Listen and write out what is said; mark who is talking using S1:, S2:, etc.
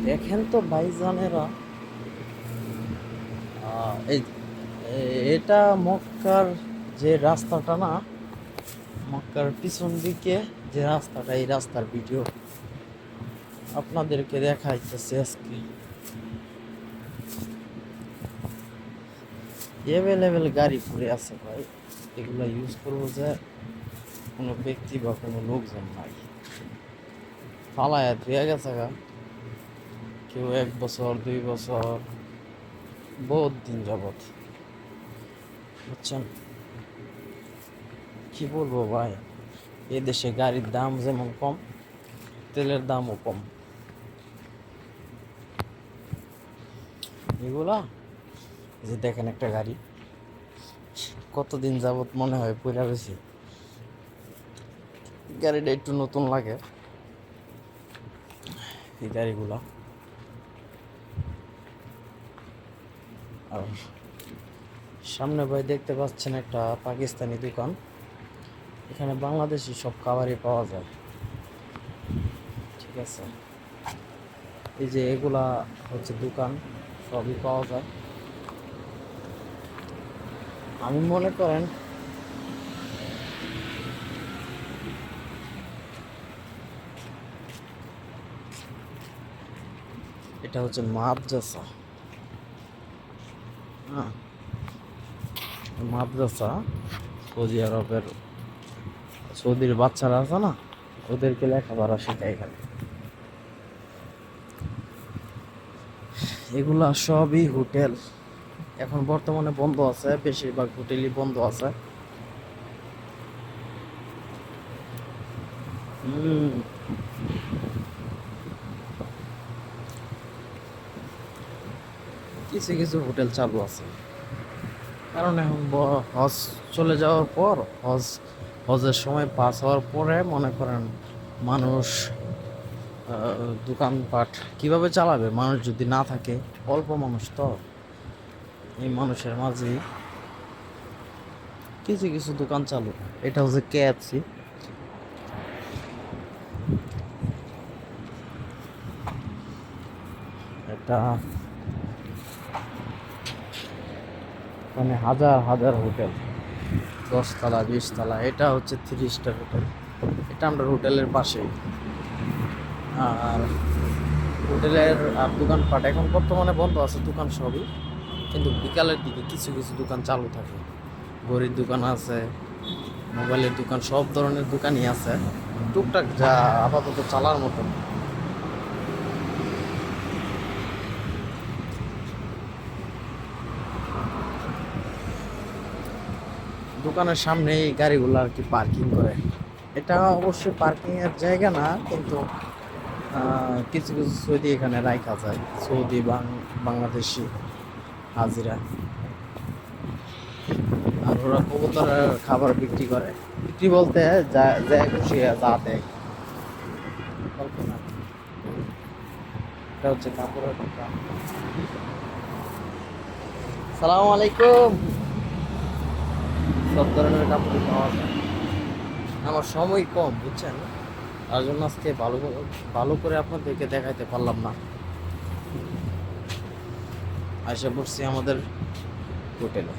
S1: দেখেন তো ভাইজানেরা, এই এটা মক্কার যে রাস্তাটা না, মক্কার পিছন দিকে যে রাস্তাটা, এই রাস্তার ভিডিও আপনাদেরকে দেখাইতেছে আজকে। অ্যাভেলেবেল গাড়ি পড়ে আছে ভাই, এগুলো ইউজ করবো যে কোনো ব্যক্তি বা কোনো লোকজন নাই, ফালায়া ধুয়ে গেছে গা। কেউ 1 বছর 2 বছর, বহুত দিন যাবত, বুঝছেন। কি বলবো ভাই, এ দেশে গাড়ির দাম যেমন কম, তেলের দামও কম। এগুলা যে দেখেন একটা গাড়ি কতদিন যাবত মনে হয় পইরা রয়েছে, গাড়িটা একটু নতুন লাগে এই গাড়িগুলা। আর সামনে ভাই দেখতে পাচ্ছেন একটা পাকিস্তানি দোকান, এখানে বাংলাদেশি সব খাবারই পাওয়া যায়, ঠিক আছে। এই যে এগুলা হচ্ছে দোকান, সবই পাওয়া যায়। আমি মনে করেন এটা হচ্ছে মাদ্রাসা, হ্যাঁ মাদ্রাসা। সৌদি আরবের, সৌদির বাচ্চারা আছে না, ওদেরকে লেখাপড়া শেখায় এখানে। এগুলা সবই হোটেল, এখন বর্তমানে বন্ধ আছে, বেশিরভাগ হোটেলই বন্ধ আছে। কিছু কিছু হোটেল চালু আছে, কারণ এখন হজ চলে যাওয়ার পর, হজের সময় পাস হওয়ার পরে মনে করেন মানুষ দোকানপাট কিভাবে চালাবে, মানুষ যদি না থাকে, অল্প মানুষ তো, এই মানুষের মাঝেই কিছু কিছু দোকান চালু। এটা হচ্ছে KFC, এটা মানে হাজার হাজার হোটেল, 10 তলা 20 তলা, এটা হচ্ছে 3 স্টার হোটেল, এটা আমরা হোটেলের পাশেই। আর হোটেলের আর দোকানপাট এখন বর্তমানে বন্ধ আছে, দোকান সবই, কিন্তু বিকালের দিকে কিছু কিছু দোকান চালু থাকে। ঘড়ির দোকান আছে, মোবাইলের দোকান, সব ধরনের দোকানই আছে, টুকটাক যা আপাতত চালার মতন। দোকানের সামনে এই গাড়িগুলো আর কি পার্কিং করে। এটা অবশ্যই পার্কিং এর জায়গা না, কিন্তু কিছু কিছু সৌদি এখানে রাখা যায়, সৌদি বাংলাদেশি হাজিরা। আর ওরা কবুতরের খাবার বিক্রি করে, বিক্রি বলতে যা যা খুশি যা দেয়, অল্প না। এটা হচ্ছে কাপড়ের দোকান। সালাম আলাইকুম। সব ধরনের কাপড় পাওয়া যায়। আমার সময় কম, বুঝছেন, তার জন্য আজকে ভালো ভালো করে আপনাদেরকে দেখাইতে পারলাম না। আশা করছি আমাদের হোটেলে।